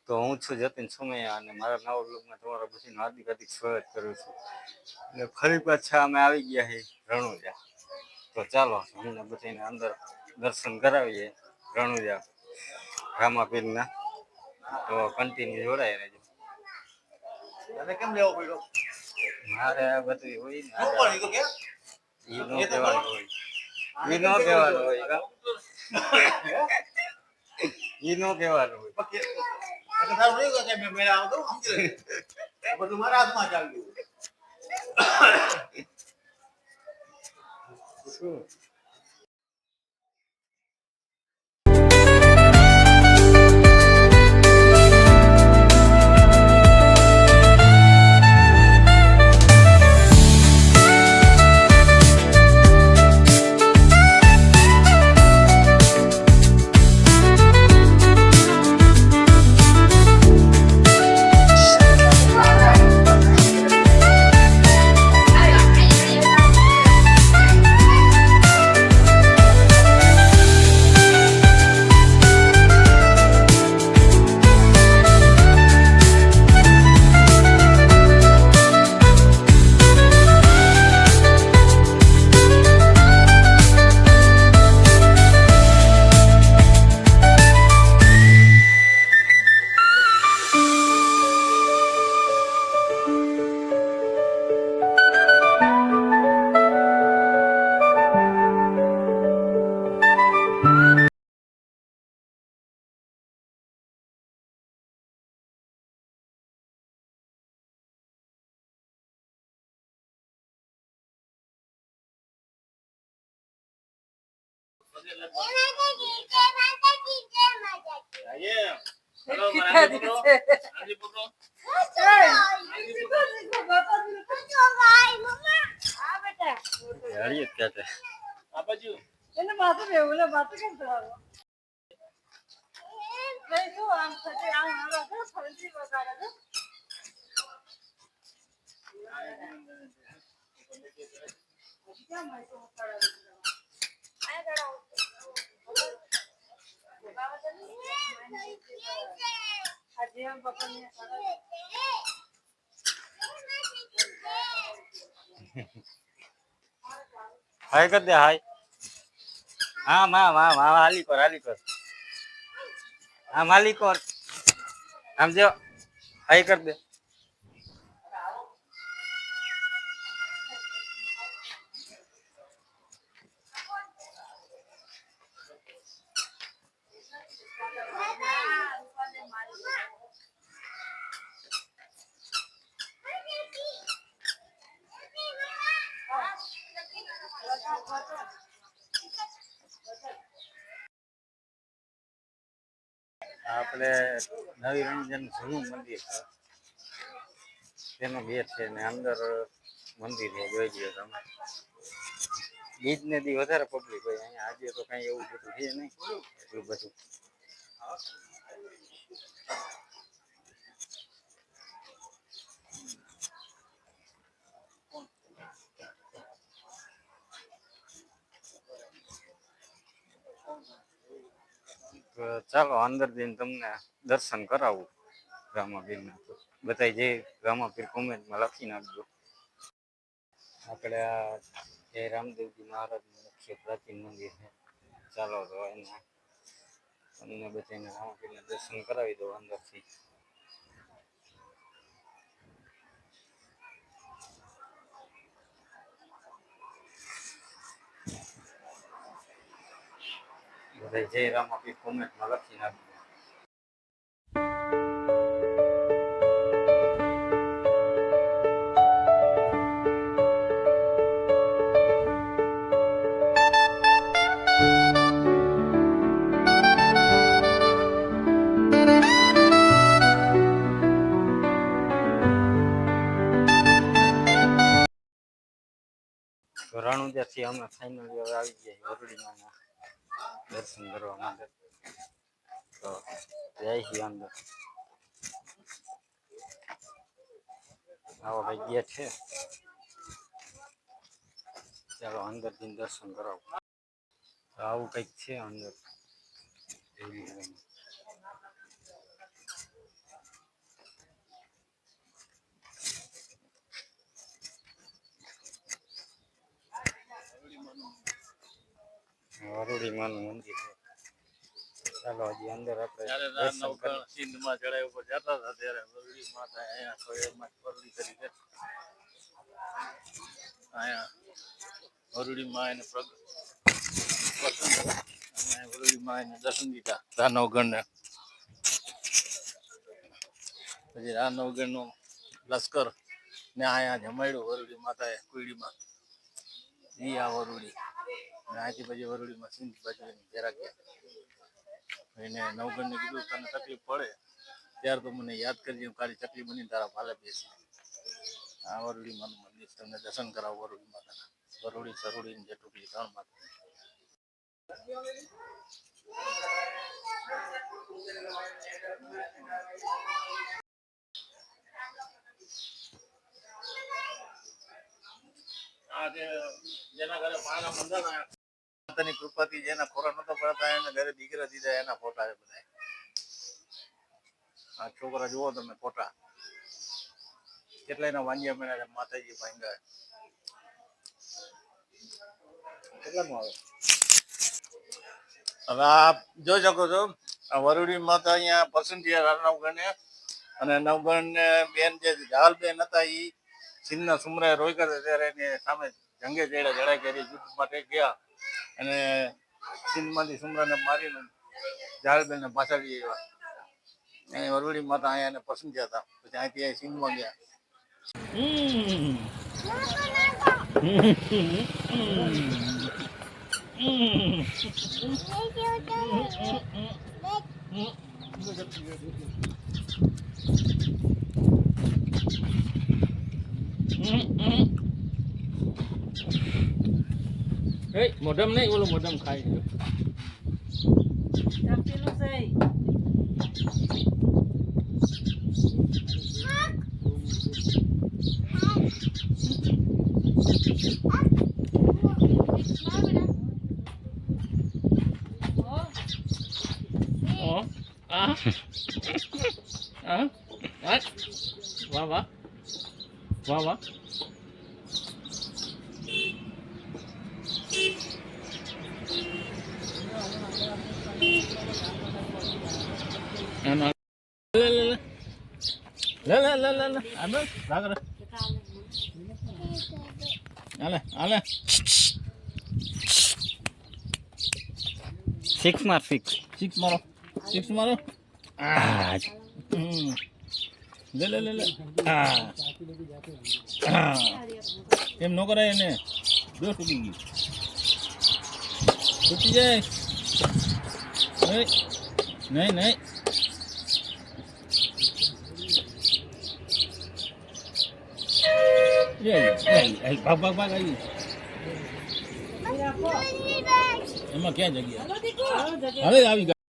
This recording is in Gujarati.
તો હું છું જતીન સુમૈયા અને મારા નવા બ્લોગમાં તમારા બધાનું હાર્દિક હાર્દિક સ્વાગત કરું છું. એટલે ફરી પાછા અમે આવી ગયા છીએ રણુજા. તો ચાલો અમને બધાને અંદર દર્શન કરાવીએ રણુજા રામાપીરના. તો કન્ટિન્યુ જોડાય રહેજો. તને કેમ લેવો પડ્યો? મારે આ બધું હોય ને ઈ નો કહેવાનું હોય. ઈ નો કહેવાનું હોય કા ઈ નો કહેવાનું હોય. બધું મારા હાથમાં ચાલ્યું. શું હાય કર દે હાય. હા હાલી કર હા માલિક કર આમ જો હાય કર દે. આપણે નવી રંજન જૂનું મંદિર છે તેનો ગેટ છે ને અંદર મંદિર છે. જોઈ લ્યો તમે. બીજ ને દી વધારે પબ્લિક હોય અહીંયા. આજે તો કઈ એવું બધું છે નહીં એટલું બધું. ચાલો અંદર જઈને તમને દર્શન કરાવું રામાપીરના. બધા જે રામાપીર કોમેન્ટમાં લખી નાખજો. આપણે આ જય રામદેવજી મહારાજનું મુખ્ય પ્રાચીન મંદિર છે. ચાલો તો એના તમને બધાને રામાપીરના દર્શન કરાવી દો અંદરથી. બધા જય રામાપીર કોમેન્ટમાં લખી નાખજો. રણુજાથી અમે ફાઇનલી હવે આવી ગયા વરડીમાં દર્શન કરવા માટે. તો જાય છીએ અંદર. આવો ભાઈ ગેટ છે. ચાલો અંદર જઈને દર્શન કરાવો. આવું કંઈક છે અંદર. વરુડી માનું મંદિર છે. ચાલો હજી અંદર આપણે જ્યારે દર્શન કરીએ. નવગણ સિંધમાં ચડાઈ ઉપર જતા હતા ત્યારે વરુડી માતા અહીંયા ખોડિયારમાં વરુડી તરીકે અહીંયા વરુડી માં એને અને વરુડી માં એને દર્શન દીધા રાનવગણને. પછી રાનવગણનો લશ્કર ને અહીંયા જમાડ્યું વરુડી માતાએ કુઈડીમાં. ઈ આ વરુડી ને અહીંથી પછી વરુડીમાં સિંધ બાજુ ઘેરા ગયા. એને નવગણને કીધું તને તકલીફ પડે ત્યારે તો મને યાદ કરજે, કાળી ચકલી બની તારા ભાલે બેસી. આ વરુડી માનું મંદિર તમને દર્શન કરાવો. વરુડી માતાના વરુડી સરુડી ને જેટુકલી 3 માતા. આ જેના ઘરે પાણા બંધાણા માતાની કૃપાથી જેના ખોરા નતો પડતા એના ઘરે દીકરા દીધા એના ફોટા છે બધા. આ છોકરા જુઓ તમે ફોટા કેટલા એના વાંજિયા મેળા માતાજી ભાંગ્યા. કેટલામાં આવે હવે આપ જોઈ શકો છો આ વરુડી માતા અહીંયા પસંદ થયા નવગણને. અને નવગણને બેન જે જાલબેન હતા એ સિંધના સુમરાએ રોક્યા હતા ત્યારે એની સામે જંગે ચડ્યા, લડાઈ કરી, યુદ્ધ માટે ગયા અને સિંધમાંથી સુમરાને મારીને જાલબેનને પાછા લઈ આવ્યા. અહીં વરુડી માતા અહીંયા એને પસંદ થયા હતા. પછી અહીંથી અહીં સિંધમાં ગયા. મોઢમ નહીં, ઓલો મોઢમ ખાઈ ગયો. વાહ વાહ વાહ વાહ. સિક્સ માર સિક્સ. સિક્સ મારો, સિક્સ મારો. લે લે લે લે. એમ ન કરાય એને. જો તૂટી ગયું, તૂટી જાય. નહીં નહીં. ભાગ ભાગ ભાગ આવી. એમાં ક્યાં જગ્યા? હવે આવી